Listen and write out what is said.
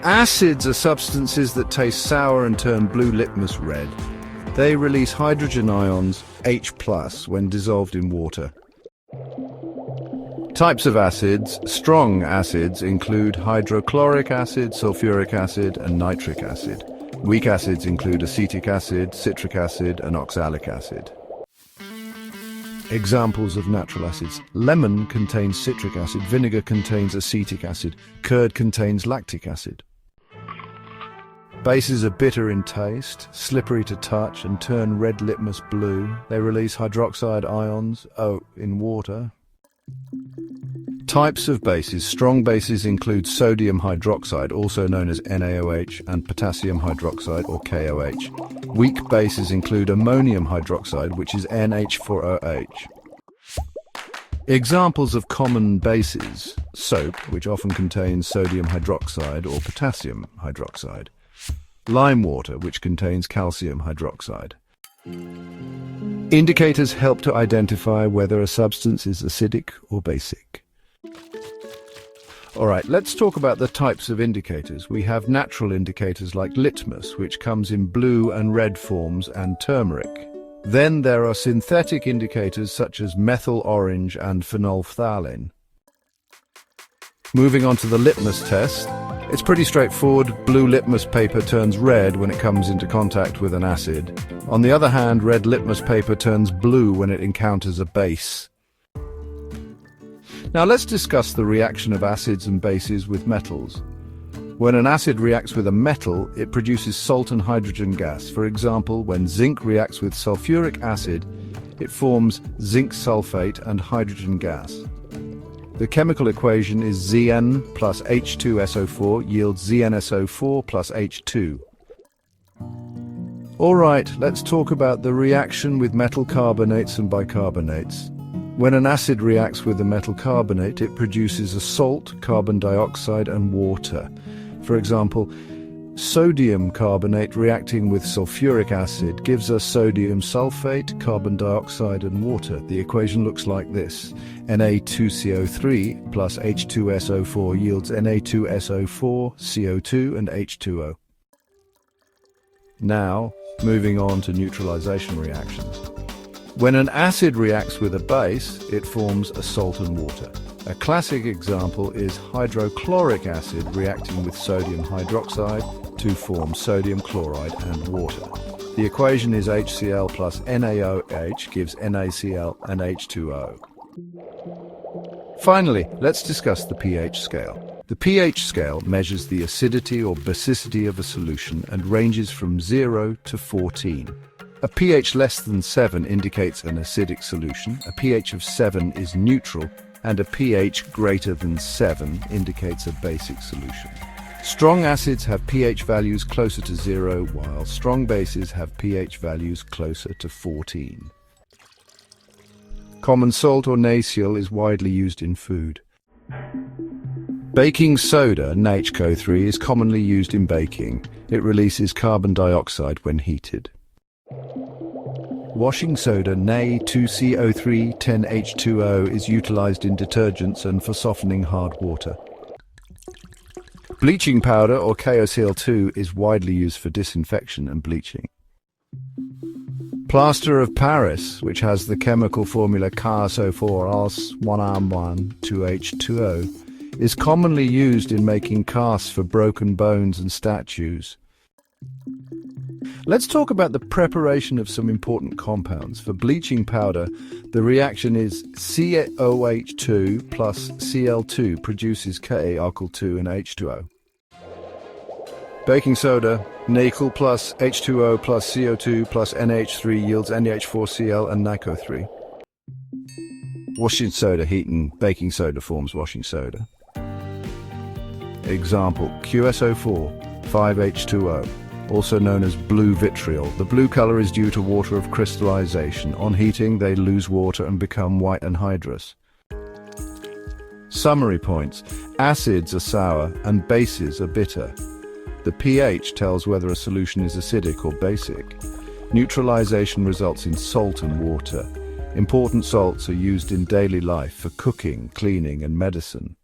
Acids are substances that taste sour and turn blue litmus red. They release hydrogen ions, H+, when dissolved in water. Types of acids. Strong acids include hydrochloric acid, sulfuric acid, and nitric acid. Weak acids include acetic acid, citric acid, and oxalic acid. Examples of natural acids. Lemon contains citric acid, vinegar contains acetic acid, curd contains lactic acid. Bases are bitter in taste, slippery to touch, and turn red litmus blue. They release hydroxide ions, O, in water. Types of bases. Strong bases include sodium hydroxide, also known as NaOH, and potassium hydroxide, or KOH. Weak bases include ammonium hydroxide, which is NH4OH. Examples of common bases. Soap, which often contains sodium hydroxide or potassium hydroxide. Lime water, which contains calcium hydroxide. Indicators help to identify whether a substance is acidic or basic. Alright, let's talk about the types of indicators. We have natural indicators like litmus, which comes in blue and red forms, and turmeric. Then there are synthetic indicators such as methyl orange and phenolphthalein. Moving on to the litmus test. It's pretty straightforward. Blue litmus paper turns red when it comes into contact with an acid. On the other hand, red litmus paper turns blue when it encounters a base. Now let's discuss the reaction of acids and bases with metals. When an acid reacts with a metal, it produces salt and hydrogen gas. For example, when zinc reacts with sulfuric acid, it forms zinc sulfate and hydrogen gas. The chemical equation is Zn plus H2SO4 yields ZnSO4 plus H2. Alright, let's talk about the reaction with metal carbonates and bicarbonates. When an acid reacts with a metal carbonate, it produces a salt, carbon dioxide, and water. For example, sodium carbonate reacting with sulfuric acid gives us sodium sulfate, carbon dioxide, and water. The equation looks like this. Na2CO3 plus H2SO4 yields Na2SO4, CO2, and H2O. Now, moving on to neutralization reactions. When an acid reacts with a base, it forms a salt and water. A classic example is hydrochloric acid reacting with sodium hydroxide to form sodium chloride and water. The equation is HCl plus NaOH gives NaCl and H2O. Finally, let's discuss the pH scale. The pH scale measures the acidity or basicity of a solution and ranges from 0 to 14. A pH less than 7 indicates an acidic solution, a pH of 7 is neutral, and a pH greater than 7 indicates a basic solution. Strong acids have pH values closer to 0, while strong bases have pH values closer to 14. Common salt or NaCl is widely used in food. Baking soda, NaCO3, is commonly used in baking. It releases carbon dioxide when heated. Washing soda, Na2CO3-10H2O, is utilized in detergents and for softening hard water. Bleaching powder, or KOCl2, is widely used for disinfection and bleaching. Plaster of Paris, which has the chemical formula KSO4-1-1-2H2O, is commonly used in making casts for broken bones and statues. Let's talk about the preparation of some important compounds. For bleaching powder, the reaction is COH2 plus Cl2 produces Ka-alkyl2 and H2O. Baking soda, NaCl plus H2O plus CO2 plus NH3 yields NH4Cl and NaCO3. Washing soda, heating baking soda forms washing soda. Example, QSO4, 5H2O. Also known as blue vitriol. The blue color is due to water of crystallization. On heating, they lose water and become white anhydrous. Summary points. Acids are sour and bases are bitter. The pH tells whether a solution is acidic or basic. Neutralization results in salt and water. Important salts are used in daily life for cooking, cleaning, and medicine.